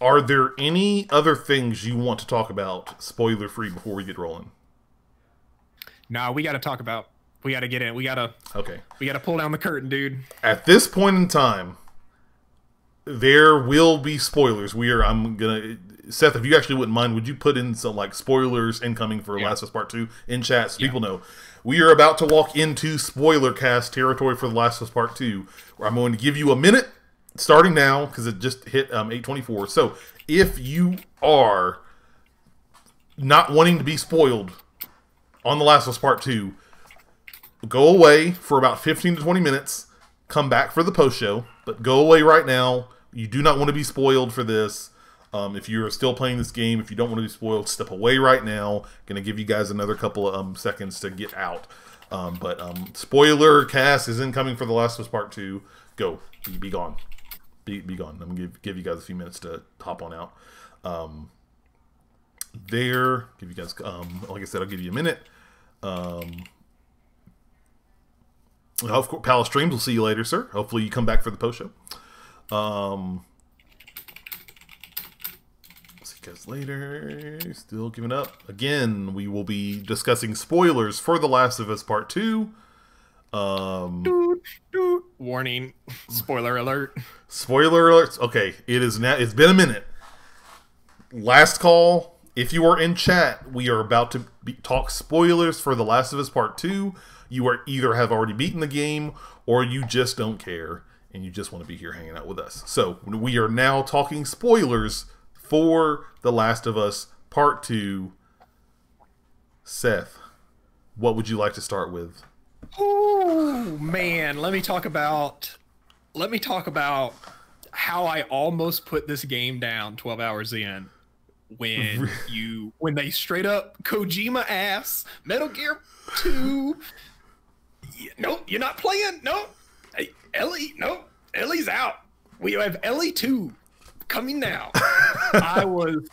Are there any other things you want to talk about, spoiler free, before we get rolling? Nah, we got to talk about. We got to get in. Okay. We got to pull down the curtain, dude. At this point in time, there will be spoilers. I'm gonna. Seth, if you actually wouldn't mind, would you put in some like spoilers incoming for Last of Us Part 2 in chat so people know? We are about to walk into spoiler cast territory for The Last of Us Part 2, where I'm going to give you a minute starting now because it just hit 8:24. So if you are not wanting to be spoiled on The Last of Us Part 2, go away for about 15 to 20 minutes, come back for the post show, but go away right now. You do not want to be spoiled for this. If you're still playing this game, if you don't want to be spoiled, step away right now. Going to give you guys another couple of seconds to get out. Spoiler cast is incoming for The Last of Us Part 2. Go. Be gone. Be gone. I'm going to give you guys a few minutes to hop on out. Give you guys, like I said, I'll give you a minute. Of course, Palace Streams, we'll see you later, sir. Hopefully you come back for the post show. See you guys later. Still giving up. Again, we will be discussing spoilers for The Last of Us Part 2. Warning. Spoiler alert. Spoiler alerts. Okay, it's been a minute. Last call. If you are in chat, we are about to talk spoilers for The Last of Us Part 2. You are either have already beaten the game, or you just don't care, and you just want to be here hanging out with us. So, we are now talking spoilers for The Last of Us Part 2. Seth, what would you like to start with? Oh, man. Let me talk about how I almost put this game down 12 hours in. When they straight up Kojima ass Metal Gear 2. No, you're not playing. No, hey, Ellie. No, Ellie's out. We have Ellie 2 coming now. I was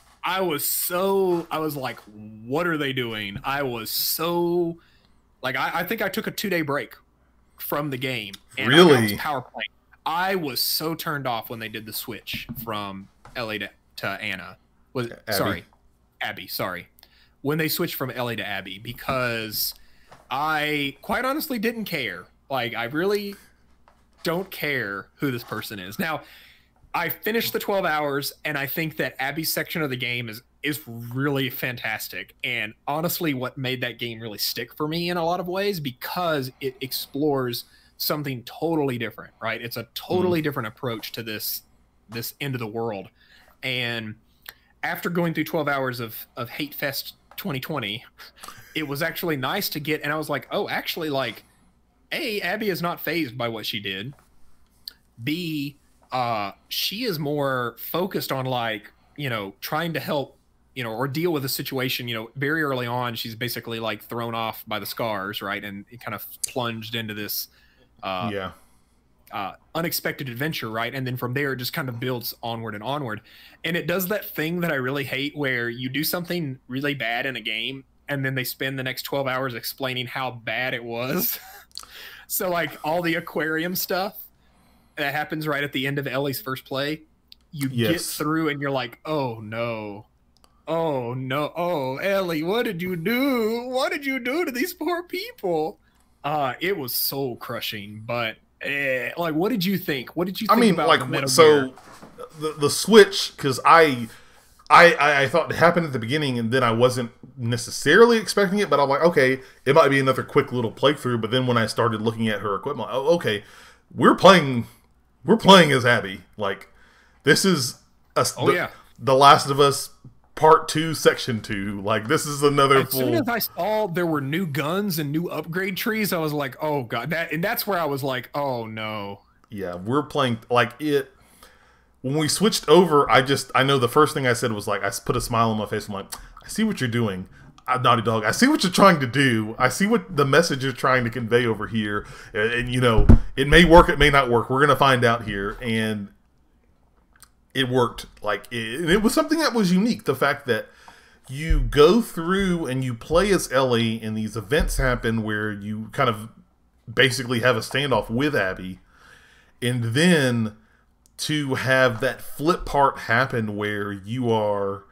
like, what are they doing? I was so like, I think I took a 2-day break from the game. And really? I was power playing. I was so turned off when they did the switch from Ellie to Anna. Abby, sorry. When they switched from Ellie to Abby, because I quite honestly didn't care. Like, I really don't care who this person is. Now, I finished the 12 hours, and I think that Abby's section of the game is really fantastic. And honestly, what made that game really stick for me in a lot of ways, because it explores something totally different, right? It's a totally different approach to this end of the world. And after going through 12 hours of Hate Fest 2020, it was actually nice to get, and I was like, oh, actually, like, A, Abby is not fazed by what she did. B, she is more focused on, like, trying to help, or deal with a situation. Very early on, she's basically, like, thrown off by the scars, right? And it kind of plunged into this unexpected adventure, right? And then from there, it just kind of builds onward and onward. And it does that thing that I really hate, where you do something really bad in a game, and then they spend the next 12 hours explaining how bad it was. So, like, all the aquarium stuff that happens right at the end of Ellie's first play, you get through and you're like, oh no, oh Ellie, what did you do? What did you do to these poor people? It was soul crushing. But like, what did you think? What did you think about the Metal Gear? The switch, because I thought it happened at the beginning, and then I wasn't necessarily expecting it, but I'm like, okay, it might be another quick little playthrough. But then when I started looking at her equipment, oh, okay, we're playing as Abby. Like, this is The Last of Us Part 2, Section 2. Like, this is another as soon as I saw there were new guns and new upgrade trees, I was like, oh god, that's where I was like, oh no. Yeah, we're playing like it. When we switched over, I know the first thing I said was like, I put a smile on my face. I'm like, I see what you're doing, Naughty Dog. I see what you're trying to do. I see what the message you're trying to convey over here. And it may work, it may not work. We're gonna find out here. And it worked. Like, it was something that was unique. The fact that you go through and you play as Ellie, and these events happen where you kind of basically have a standoff with Abby, and then to have that flip part happen where you are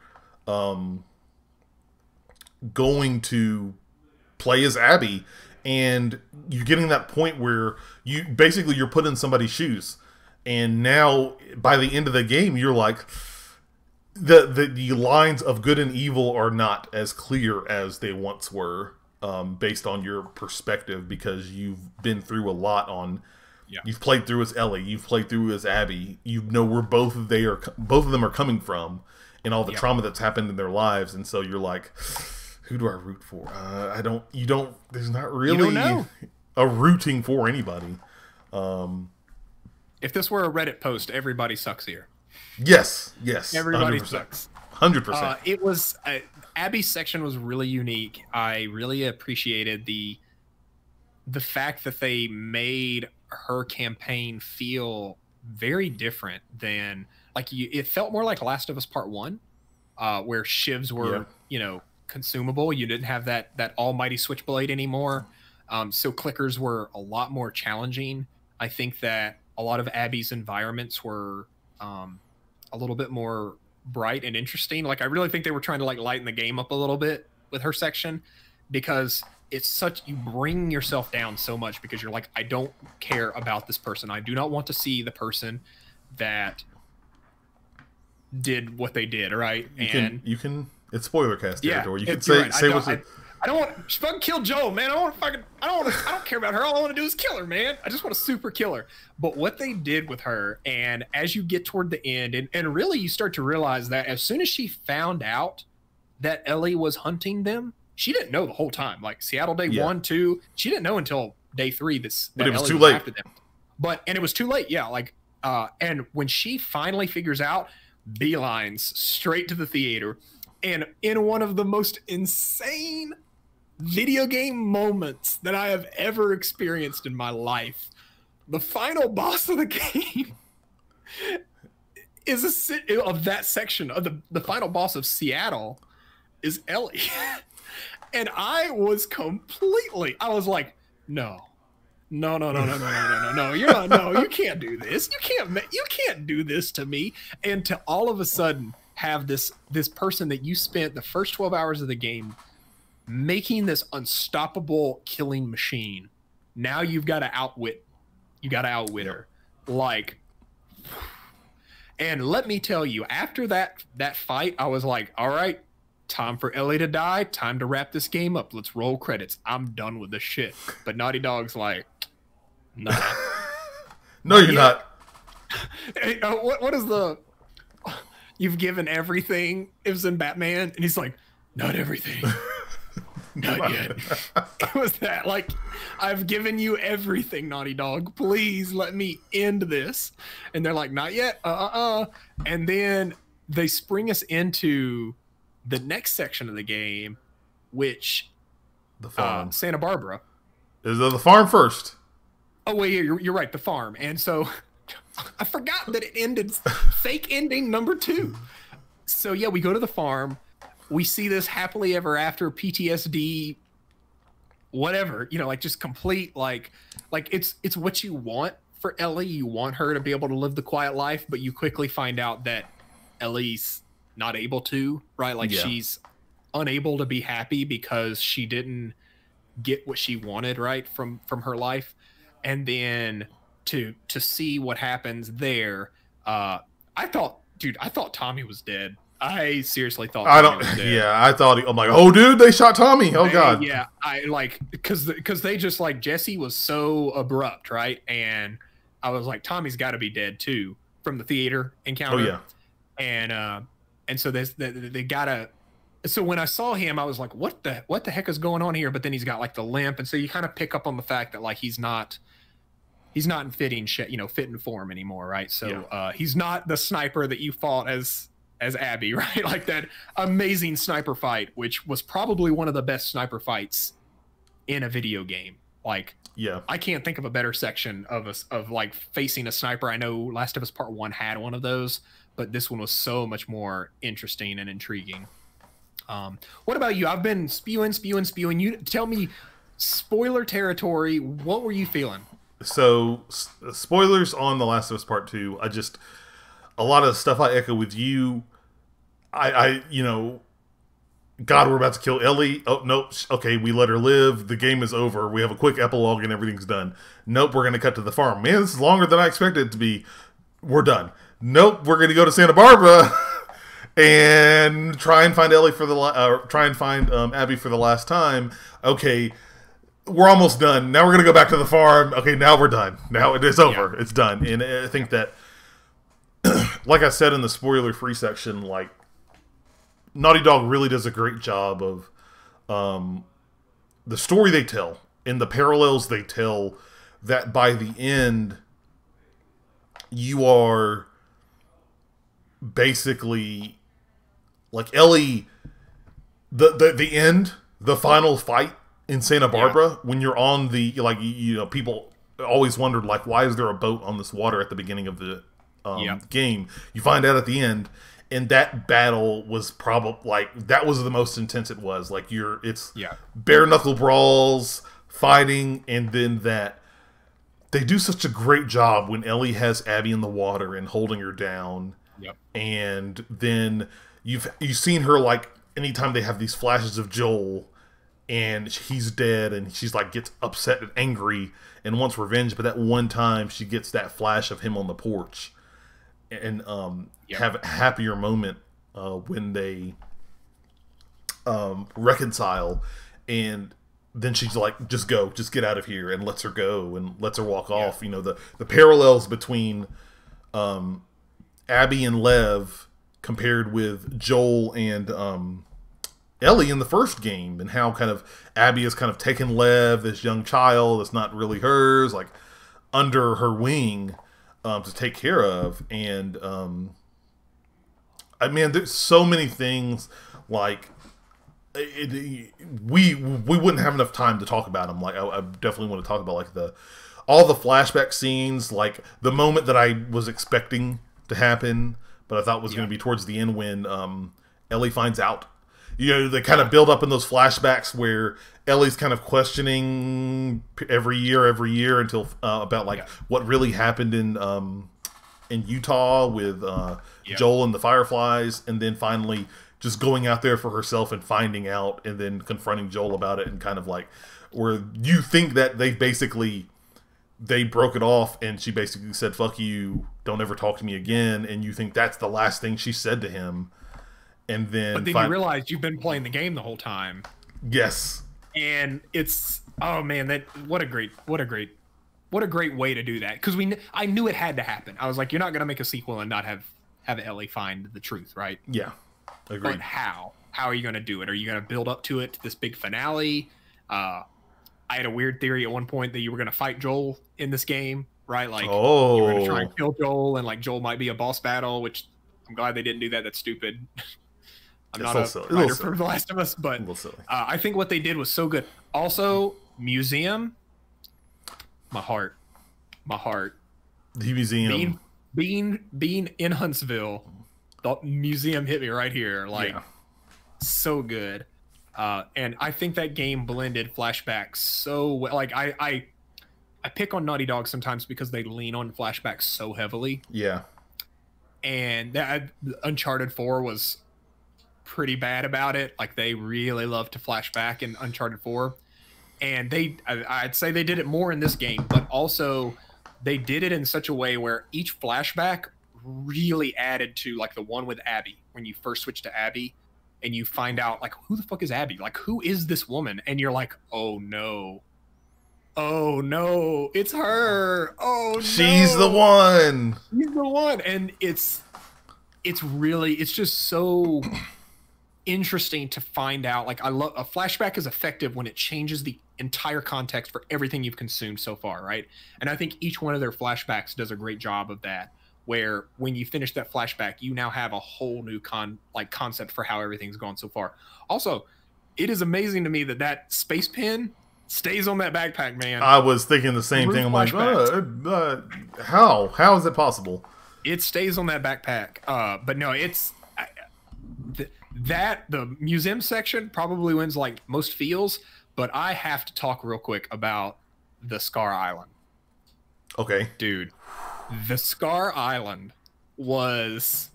going to play as Abby, and you're getting that point where you're put in somebody's shoes, and now by the end of the game you're like, the lines of good and evil are not as clear as they once were, based on your perspective, because you've been through a lot on. Yeah. You've played through as Ellie, you've played through as Abby. You know where both of them are coming from, and all the trauma that's happened in their lives, and so you're like, who do I root for? There's not really a rooting for anybody. If this were a Reddit post, everybody sucks here. Yes, everybody 100%. Sucks. 100%. It was Abby's section was really unique. I really appreciated the fact that they made her campaign feel very different than it felt more like Last of Us Part 1, where shivs were consumable. You didn't have that almighty switchblade anymore, so clickers were a lot more challenging. I think that a lot of Abby's environments were a little bit more bright and interesting. I really think they were trying to lighten the game up a little bit with her section, because you bring yourself down so much, because you're like, I don't care about this person. I do not want to see the person that did what they did, right? You can it's spoiler cast territory. You can I don't want to fucking kill Joel, man. I don't care about her. All I want to do is kill her, man. I just want to super kill her. But what they did with her, and as you get toward the end, and really you start to realize that as soon as she found out that Ellie was hunting them, she didn't know the whole time. Seattle day 1, 2, she didn't know until day 3 that it was Ellie too late after them. And it was too late, and when she finally figures out, beelines straight to the theater, and in one of the most insane video game moments that I have ever experienced in my life, the final boss of the game is of that section of the final boss of Seattle is Ellie. And I was like, no, you're not, no, you can't do this. You can't do this to me. And to all of a sudden have this person that you spent the first 12 hours of the game making this unstoppable killing machine. Now you've got to outwit her. And let me tell you, after that fight, I was like, all right, time for Ellie to die. Time to wrap this game up. Let's roll credits. I'm done with this shit. But Naughty Dog's like, nah. No, you're not. Hey, what is the... You've given everything. It was in Batman. And he's like, not everything. Not yet. It was that. I've given you everything, Naughty Dog. Please let me end this. And they're like, not yet. And then they spring us into the next section of the game, which the farm. Santa Barbara. Is the farm first? Oh wait, you're right, the farm. And so I forgot that it ended fake ending number 2. So yeah, we go to the farm. We see this happily ever after PTSD, whatever, just complete it's what you want for Ellie. You want her to be able to live the quiet life, but you quickly find out that Ellie's not able to, right? She's unable to be happy because she didn't get what she wanted, right, from her life. And then to see what happens there, I thought Tommy was dead. I seriously thought Tommy was dead. Yeah, I thought I'm like, oh dude, they shot Tommy. Oh god. Yeah, I because they just Jesse was so abrupt, right? And I was like, Tommy's got to be dead too from the theater encounter. Oh yeah. And so they gotta. So when I saw him, I was like, what the heck is going on here? But then he's got the limp, and so you kind of pick up on the fact that he's not in fitting form anymore, right? So he's not the sniper that you fought as Abby, right? That amazing sniper fight, which was probably one of the best sniper fights in a video game. I can't think of a better section of facing a sniper. I know Last of Us Part 1 had one of those, but this one was so much more interesting and intriguing. What about you? I've been spewing. You tell me, spoiler territory. What were you feeling? So, spoilers on The Last of Us Part 2. A lot of stuff I echo with you. You know, God, we're about to kill Ellie. Oh, nope. Okay, we let her live. The game is over. We have a quick epilogue and everything's done. Nope, we're going to cut to the farm. Man, this is longer than I expected it to be. We're done. Nope, we're going to go to Santa Barbara and try and find Ellie for Abby for the last time. Okay, we're almost done. Now we're going to go back to the farm. Okay, now we're done. Now it's over. Yeah. It's done. And I think that, like I said in the spoiler-free section, like, Naughty Dog really does a great job of the story they tell and the parallels they tell, that by the end you are basically like Ellie, the end, the final fight in Santa Barbara, when you're on the, like, you know, people always wondered, like, why is there a boat on this water at the beginning of the game? You find out at the end. And that battle was probably, like, that was the most intense it was. Like, it's bare knuckle brawls, fighting, and then that they do such a great job when Ellie has Abby in the water and holding her down. Yep. And then you've seen her, like, anytime they have these flashes of Joel and he's dead and she's like gets upset and angry and wants revenge, but that one time she gets that flash of him on the porch. And have a happier moment when they reconcile, and then she's like, just get out of here, and lets her go and lets her walk off. You know, the parallels between Abby and Lev compared with Joel and Ellie in the first game, and how kind of Abby has kind of taken Lev, this young child that's not really hers, like, under her wing to take care of. And I mean, there's so many things, like, we wouldn't have enough time to talk about them. Like, I definitely want to talk about, like, all the flashback scenes, like the moment that I was expecting to happen, but I thought was going to be towards the end when Ellie finds out. You know, they kind of build up in those flashbacks where Ellie's kind of questioning every year until about, like, what really happened in Utah with Joel and the Fireflies, and then finally just going out there for herself and finding out, and then confronting Joel about it, and kind of like where you think that they broke it off and she basically said, "Fuck you, don't ever talk to me again," and you think that's the last thing she said to him. And then, but then you realize you've been playing the game the whole time. Yes. And it's, oh man, what a great way to do that. Because I knew it had to happen. I was like, you're not gonna make a sequel and not have Ellie find the truth, right? Yeah, agreed. But how are you gonna do it? Are you gonna build up to it, to this big finale? I had a weird theory at one point that you were gonna fight Joel in this game, right? Like, you were gonna try and kill Joel, and like Joel might be a boss battle, which I'm glad they didn't do that. That's stupid. I'm not a writer for The Last of Us, but I think what they did was so good. Also, museum, my heart. The museum. Being in Huntsville, the museum hit me right here. Like, so good. And I think that game blended flashbacks so well. Like, I pick on Naughty Dog sometimes because they lean on flashbacks so heavily. Yeah. And that Uncharted 4 was pretty bad about it. Like, they really love to flash back in Uncharted 4, and I'd say they did it more in this game, but also they did it in such a way where each flashback really added to, like, the one with Abby, when you first switch to Abby and you find out, like, who the fuck is Abby? Like, who is this woman? And you're like, oh no, it's her. Oh no, she's the one. And it's just so interesting to find out. Like, I love a flashback is effective when it changes the entire context for everything you've consumed so far, right? And I think each one of their flashbacks does a great job of that, where when you finish that flashback, you now have a whole new concept for how everything's gone so far. Also, it is amazing to me that space pen stays on that backpack, man. I was thinking the same thing. I'm like, how is it possible? It stays on that backpack. But no, it's the museum section probably wins, like, most feels, but I have to talk real quick about the Scar Island. Okay. Dude, the Scar Island was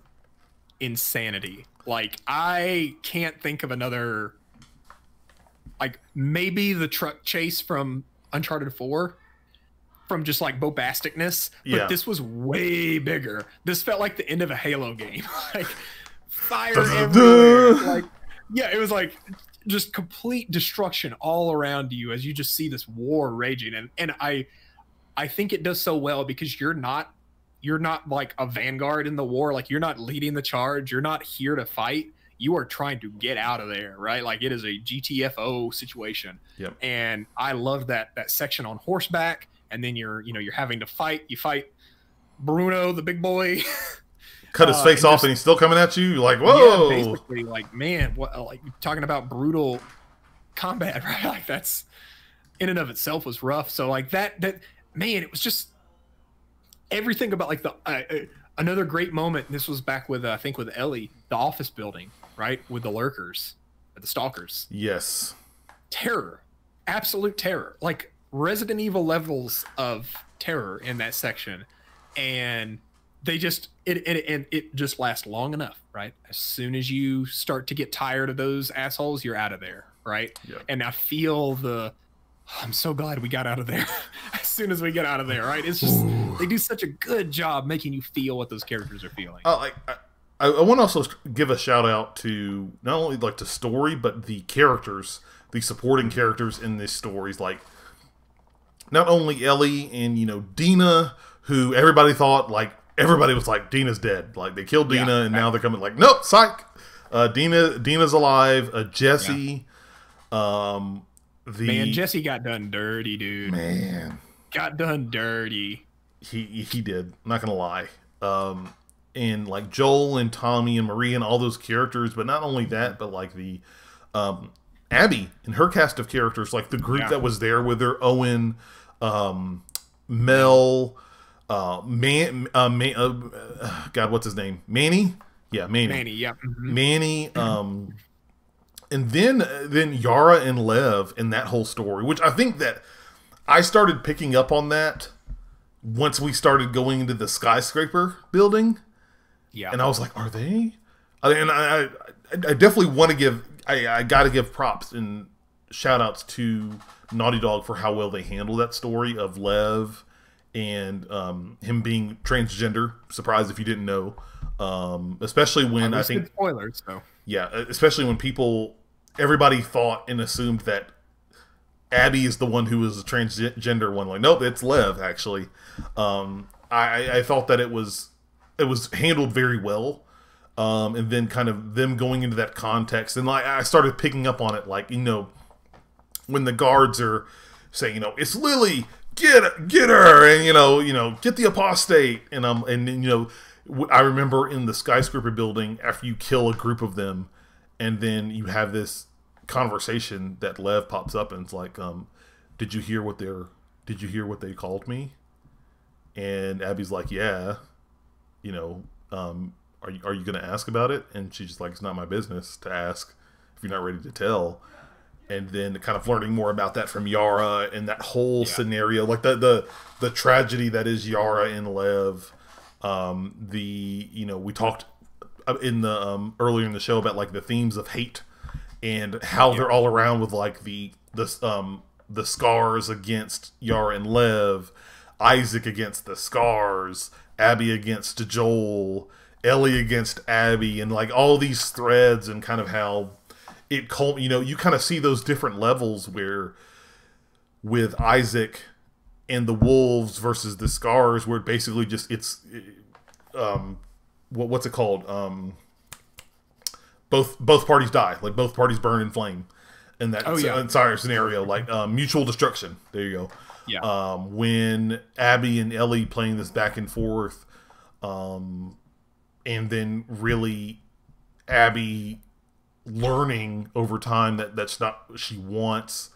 insanity. Like, I can't think of another, like, maybe the truck chase from Uncharted 4, from just like bombasticness, but Yeah. this was way bigger. This felt like the end of a Halo game. Like, fire everywhere. Like, yeah, it was like just complete destruction all around you as you just see this war raging. And I think it does so well because you're not like a vanguard in the war. Like, you're not leading the charge. You're not here to fight. You are trying to get out of there, right? Like, it is a GTFO situation. Yep. And I love that section on horseback. And then you're having to fight. You fight Bruno, the big boy. Cut his face off, and he's still coming at you. You're like, whoa! Yeah, basically, like, man, what? Like, talking about brutal combat, right? Like, that's in and of itself was rough. So, like, that man, it was just everything about, like, the another great moment. This was back with I think with Ellie, the office building, right, with the lurkers, the stalkers. Yes. Terror, absolute terror, like Resident Evil levels of terror in that section, and they just it just lasts long enough, right? As soon as you start to get tired of those assholes, you're out of there, right? Yeah. And I feel I'm so glad we got out of there as soon as we get out of there, right? It's just they do such a good job making you feel what those characters are feeling. I want to also give a shout out to not only like the story, but the characters, the supporting characters in these stories. Like, not only Ellie and, you know, Dina, who everybody thought, like, everybody was like, Dina's dead. Like, they killed Dina, and now they're coming like, nope, psych. Dina's alive. Jesse. Man, Jesse got done dirty, dude. Man, got done dirty. He did. I'm not gonna lie. And like Joel and Tommy and Marie and all those characters, but not only that, but like the Abby and her cast of characters, like the group that was there with her, Owen, Mel, God, what's his name? Manny? Yeah, Manny. Manny, yeah. Mm-hmm. Manny, and then Yara and Lev in that whole story, which I think that I started picking up on that once we started going into the skyscraper building. Yeah. And I was like, are they? And I definitely want to give, I got to give props and shout outs to Naughty Dog for how well they handle that story of Lev and him being transgender. Surprised if you didn't know. Especially when I think spoilers, so. Yeah, especially when everybody thought and assumed that Abby is the one who was a transgender one. Like, nope, it's Lev, actually. I thought that it was handled very well. And then kind of them going into that context. And like, I started picking up on it, like, you know, when the guards are saying, you know, it's Lily, get her, and, you know, get the apostate. And, you know, I remember in the skyscraper building, after you kill a group of them, and then you have this conversation that Lev pops up and it's like, did you hear what they called me? And Abby's like, yeah, you know, are you going to ask about it? And she's just like, it's not my business to ask if you're not ready to tell. And then kind of learning more about that from Yara and that whole scenario, like the tragedy that is Yara and Lev. You know, we talked in the earlier in the show about like the themes of hate and how they're all around with like the scars against Yara and Lev, Isaac against the scars, Abby against Joel, Ellie against Abby, and like all these threads and kind of how it you know, you kind of see those different levels where with Isaac and the wolves versus the scars, where it basically just what's it called? Both parties die, like both parties burn in flame, in that entire scenario, like mutual destruction. There you go. Yeah. When Abby and Ellie playing this back and forth, and then really Abby learning over time that that's not what she wants,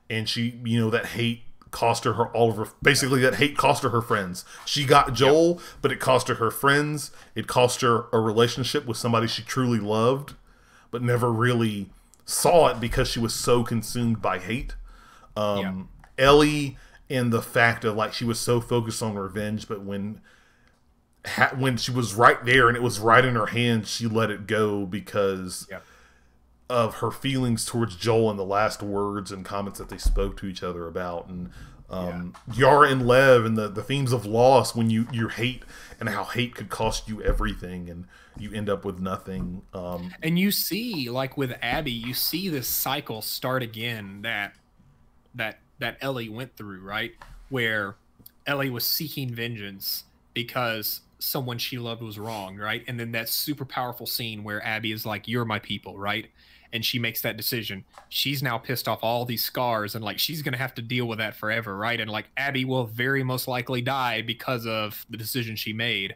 and she, you know, that hate cost her all of her, basically that hate cost her friends. She got Joel, but it cost her friends. It cost her a relationship with somebody she truly loved, but never really saw it because she was so consumed by hate. Ellie in the fact of like she was so focused on revenge, but when she was right there and it was right in her hands, she let it go because of her feelings towards Joel and the last words and comments that they spoke to each other about. And Yara and Lev and the themes of loss, when you hate and how hate could cost you everything and you end up with nothing. And you see, like with Abby, you see this cycle start again that Ellie went through, right? Where Ellie was seeking vengeance because someone she loved was wrong, right? And then that super powerful scene where Abby is like, "You're my people," right? And she makes that decision. She's now pissed off all these scars, and like she's gonna have to deal with that forever, right? And like Abby will very most likely die because of the decision she made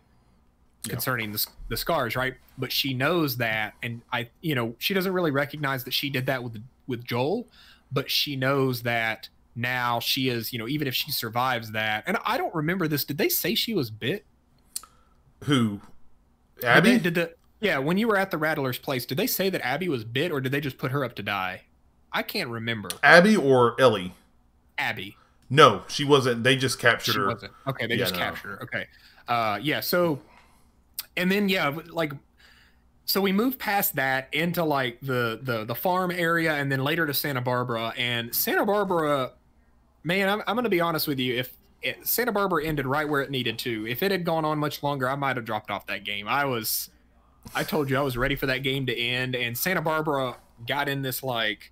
concerning the scars, right? But she knows that, and she doesn't really recognize that she did that with Joel, but she knows that now she is, even if she survives that. And I don't remember this. Did they say she was bit? Who? Abby? Yeah, when you were at the Rattler's place, did they say that Abby was bit, or did they just put her up to die? I can't remember. Abby or Ellie? Abby. No, she wasn't. They just captured her. Wasn't. Okay, they just captured her. Okay. So, and then, so we moved past that into, like, the farm area and then later to Santa Barbara. And Santa Barbara, man, I'm going to be honest with you. If Santa Barbara ended right where it needed to, if it had gone on much longer, I might have dropped off that game. I told you I was ready for that game to end, and Santa Barbara got in this, like,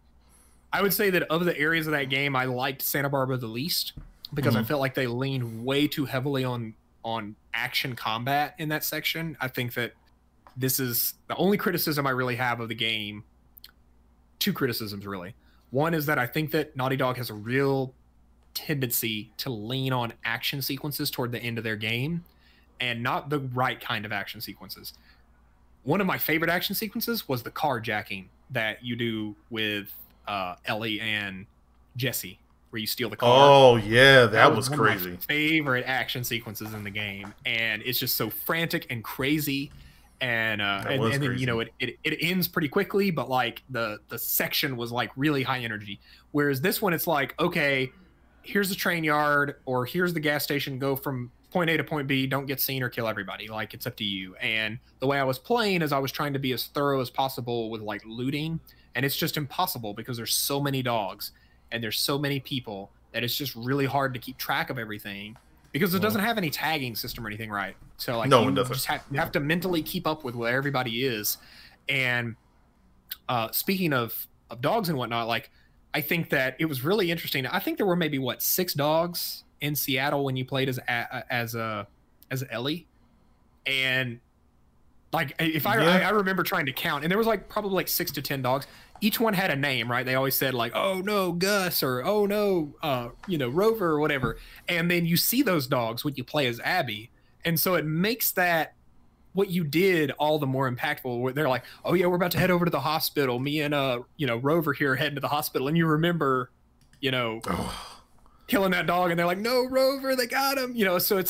I would say that of the areas of that game, I liked Santa Barbara the least because I felt like they leaned way too heavily on action combat in that section. I think that this is the only criticism I really have of the game. Two criticisms, really. One is that I think that Naughty Dog has a real tendency to lean on action sequences toward the end of their game, and not the right kind of action sequences. One of my favorite action sequences was the carjacking that you do with Ellie and Jesse, where you steal the car. Oh yeah, that was crazy. One of my favorite action sequences in the game, and it's just so frantic and crazy. And then it ends pretty quickly, but like the section was like really high energy. Whereas this one, it's like, okay, here's the train yard or here's the gas station. Go from point A to point B, don't get seen or kill everybody. Like, it's up to you. And the way I was playing is I was trying to be as thorough as possible with like looting, and it's just impossible because there's so many dogs and there's so many people that it's just really hard to keep track of everything because it doesn't have any tagging system or anything, right? So like no, it doesn't. You have to mentally keep up with where everybody is. And speaking of dogs and whatnot, like, I think that it was really interesting. I think there were maybe 6 dogs in Seattle when you played as Ellie, and like I remember trying to count, and there was like probably like 6 to 10 dogs. Each one had a name, right? They always said like, "Oh no, Gus," or "Oh no, Rover," or whatever. And then you see those dogs when you play as Abby, and so it makes that what you did all the more impactful. Where they're like, "Oh yeah, we're about to head over to the hospital. Me and Rover here are heading to the hospital," and you remember, killing that dog, and they're like, "No, Rover, they got him." So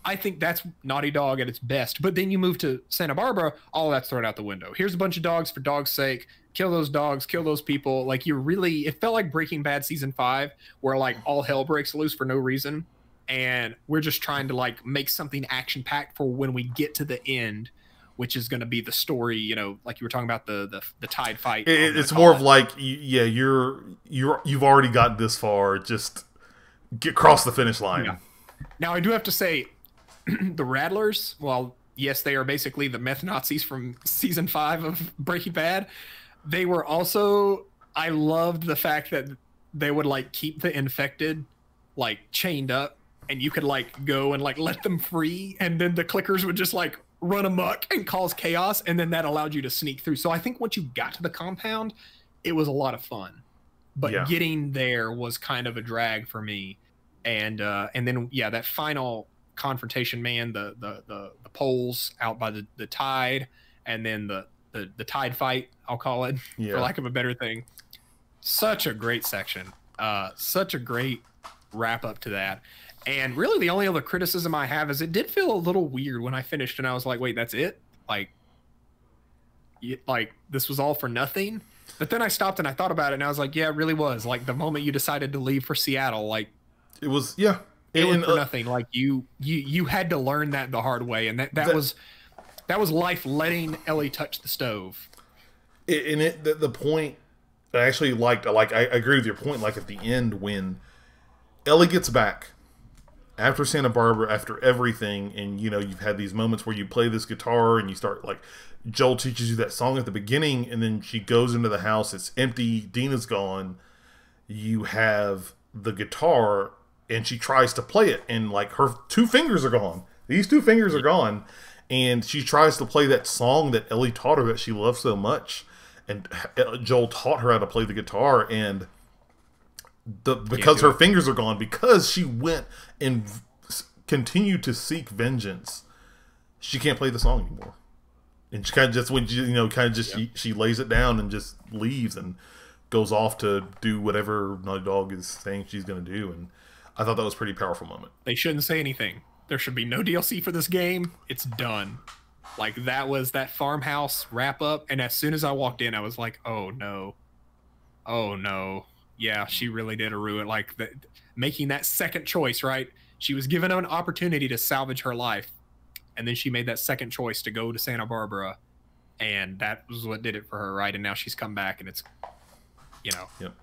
I think that's Naughty Dog at its best. But then you move to Santa Barbara, all that's thrown out the window. Here's a bunch of dogs for dog's sake. Kill those dogs, kill those people. Like, it felt like Breaking Bad season 5, where like all hell breaks loose for no reason, and we're just trying to like make something action packed for when we get to the end, which is going to be the story. Like you were talking about the Tide fight. It's more of like, you've already got this far. Just cross the finish line. Yeah. Now I do have to say, the Rattlers, well, yes, they are basically the meth Nazis from season 5 of Breaking Bad. They were also, I loved the fact that they would like keep the infected like chained up, and you could like go and like let them free, and then the clickers would just like run amok and cause chaos, and then that allowed you to sneak through. So I think once you got to the compound, it was a lot of fun, but getting there was kind of a drag for me. And then that final confrontation, man, the poles out by the Tide, and then the Tide fight, I'll call it, for lack of a better thing. Such a great section. Such a great wrap up to that. And really the only other criticism I have is it did feel a little weird when I finished, and I was like, wait, that's it? Like this was all for nothing? But then I stopped and I thought about it, and I was like, yeah, it really was. Like, the moment you decided to leave for Seattle, like, It was, yeah. It was for nothing. Like you had to learn that the hard way, and that was life letting Ellie touch the stove. The point I actually liked, I agree with your point. Like at the end when Ellie gets back after Santa Barbara, after everything, and you know you've had these moments where you play this guitar and you start like Joel teaches you that song at the beginning, and then she goes into the house, it's empty, Dina's gone. You have the guitar, and she tries to play it, and like her 2 fingers are gone. These 2 fingers are gone, and she tries to play that song that Ellie taught her that she loved so much, and Joel taught her how to play the guitar, and because her fingers are gone, because she went and continued to seek vengeance, she can't play the song anymore. And she kind of just, when she lays it down and just leaves and goes off to do whatever Naughty Dog is saying she's going to do. And I thought that was a pretty powerful moment. They shouldn't say anything. There should be no DLC for this game. It's done. Like, that was that farmhouse wrap up. And as soon as I walked in, I was like, oh no. Oh no. Yeah, she really did a ruin. Like, making that second choice, right? She was given an opportunity to salvage her life. And then she made that second choice to go to Santa Barbara. And that was what did it for her, right? And now she's come back, and it's, you know, yep.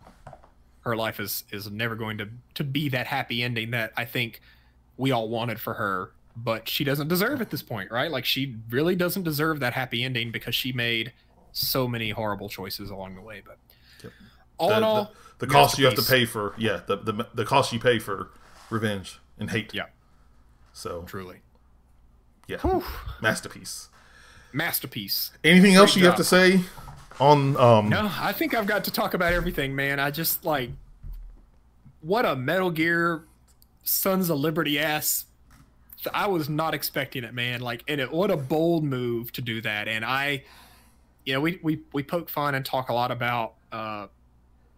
Her life is never going to be that happy ending that I think we all wanted for her. But she doesn't deserve at this point, right? Like, she really doesn't deserve that happy ending because she made so many horrible choices along the way. But yep. all in all, the cost you have to pay for, the cost you pay for revenge and hate. Yeah. So truly. Yeah. Whew. Masterpiece. Anything else you have to say on No, I think I've got to talk about everything, man. I just like what a Metal Gear Sons of Liberty ass. I was not expecting it, man. Like, and what a bold move to do that. And we poke fun and talk a lot about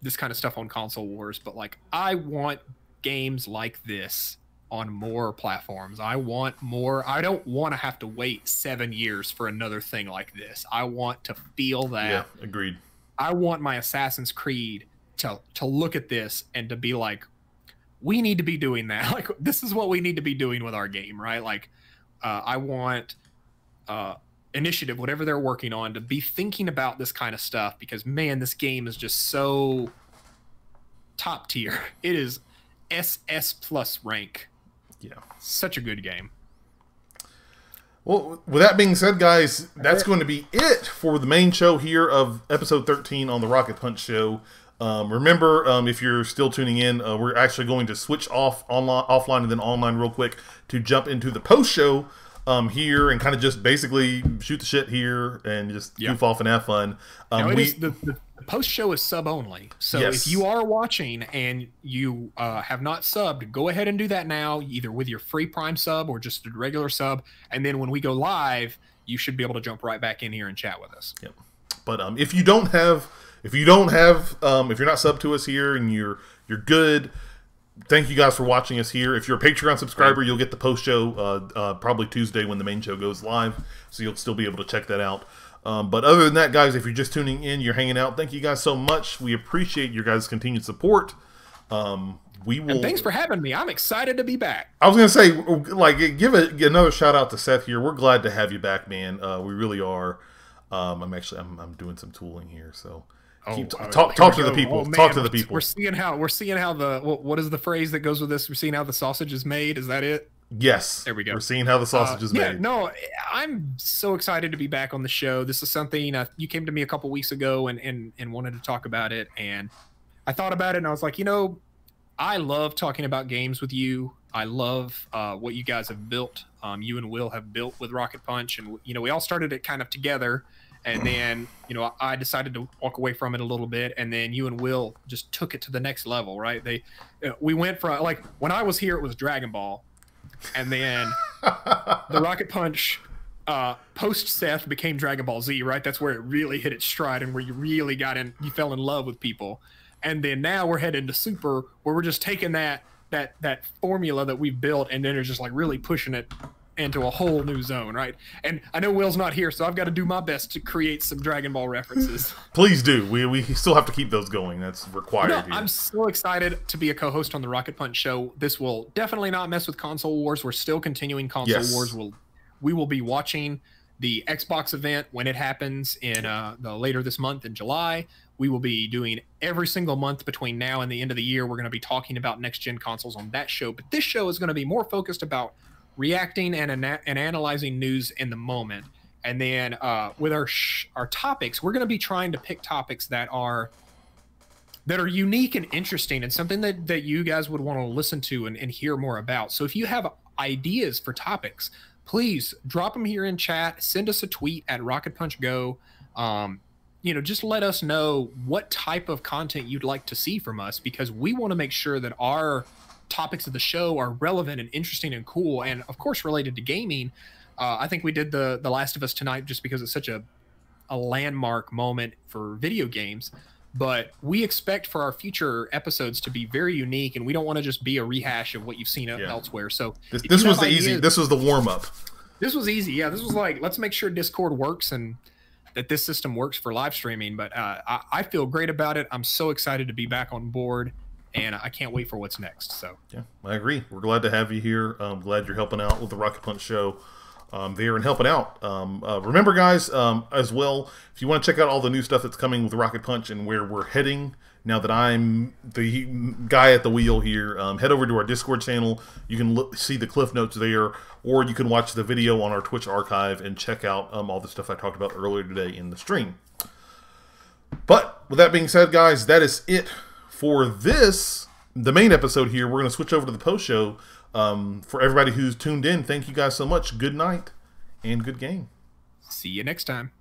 this kind of stuff on Console Wars, but like I want games like this on more platforms. I want more. I don't want to have to wait 7 years for another thing like this. I want to feel that. Yeah, agreed. I want my Assassin's Creed to look at this and to be like, we need to be doing that. Like, this is what we need to be doing with our game, right? Like, I want Initiative, whatever they're working on, to be thinking about this kind of stuff because, man, this game is just so top tier. It is SS plus rank. Yeah. Such a good game. Well, with that being said, guys, that's going to be it for the main show here of episode 13 on the Rocket Punch Show. Remember, if you're still tuning in, we're actually going to switch offline and then online real quick to jump into the post show here and kind of just basically shoot the shit here and just goof off and have fun. The post show is sub only, so if you are watching and you have not subbed, go ahead and do that now, either with your free Prime sub or just a regular sub, and then when we go live, you should be able to jump right back in here and chat with us. Yep. But if you're not subbed to us here and you're good, thank you guys for watching us here. If you're a Patreon subscriber, you'll get the post show probably Tuesday when the main show goes live, so you'll still be able to check that out. But other than that, guys, if you're just tuning in, you're hanging out, thank you guys so much. We appreciate your guys' continued support. And thanks for having me. I'm excited to be back. I was going to say, like, give another shout out to Seth here. We're glad to have you back, man. We really are. I'm doing some tooling here, so talk to the people. Talk to the people. We're seeing how the what is the phrase that goes with this? We're seeing how the sausage is made. Is that it? Yes. There we go. We're seeing how the sausage is made. No, I'm so excited to be back on the show. This is something you came to me a couple weeks ago and wanted to talk about it, and I thought about it and I was like, I love talking about games with you. I love what you guys have built. You and Will have built with Rocket Punch, and we all started it kind of together. And then, I decided to walk away from it a little bit, and then you and Will just took it to the next level, right? We went from, like, when I was here, it was Dragon Ball, and then the Rocket Punch post Seth became Dragon Ball Z, right? That's where it really hit its stride and where you really you fell in love with people. And then now we're heading to Super, where we're just taking that formula that we've built, and then it's just like really pushing it into a whole new zone, right? And I know Will's not here, so I've got to do my best to create some Dragon Ball references. Please do. We still have to keep those going. That's required. No, here. I'm so excited to be a co-host on the Rocket Punch show. This will definitely not mess with console wars. We're still continuing console wars. We will be watching the Xbox event when it happens in the later this month in July. We will be doing every single month between now and the end of the year. We're going to be talking about next-gen consoles on that show. But this show is going to be more focused about reacting and analyzing news in the moment. And then with our topics, we're going to be trying to pick topics that are unique and interesting and something that you guys would want to listen to and hear more about. So if you have ideas for topics, please drop them here in chat. Send us a tweet at Rocket Punch Go. Just let us know what type of content you'd like to see from us, because we want to make sure that our topics of the show are relevant and interesting and cool, and of course related to gaming. I think we did the Last of Us tonight just because it's such a landmark moment for video games. But we expect for our future episodes to be very unique, and we don't want to just be a rehash of what you've seen elsewhere. So this was the easy. This was the warm up. This was easy. Yeah, this was like, let's make sure Discord works and that this system works for live streaming. But I feel great about it. I'm so excited to be back on board, and I can't wait for what's next. So yeah, I agree. We're glad to have you here. I'm glad you're helping out with the Rocket Punch show. There and helping out. Remember, guys, as well, if you want to check out all the new stuff that's coming with Rocket Punch and where we're heading now that I'm the guy at the wheel here, head over to our Discord channel. You can see the cliff notes there, or you can watch the video on our Twitch archive and check out all the stuff I talked about earlier today in the stream. But with that being said, guys, that is it for the main episode here. We're going to switch over to the post show. For everybody who's tuned in, thank you guys so much. Good night and good game. See you next time.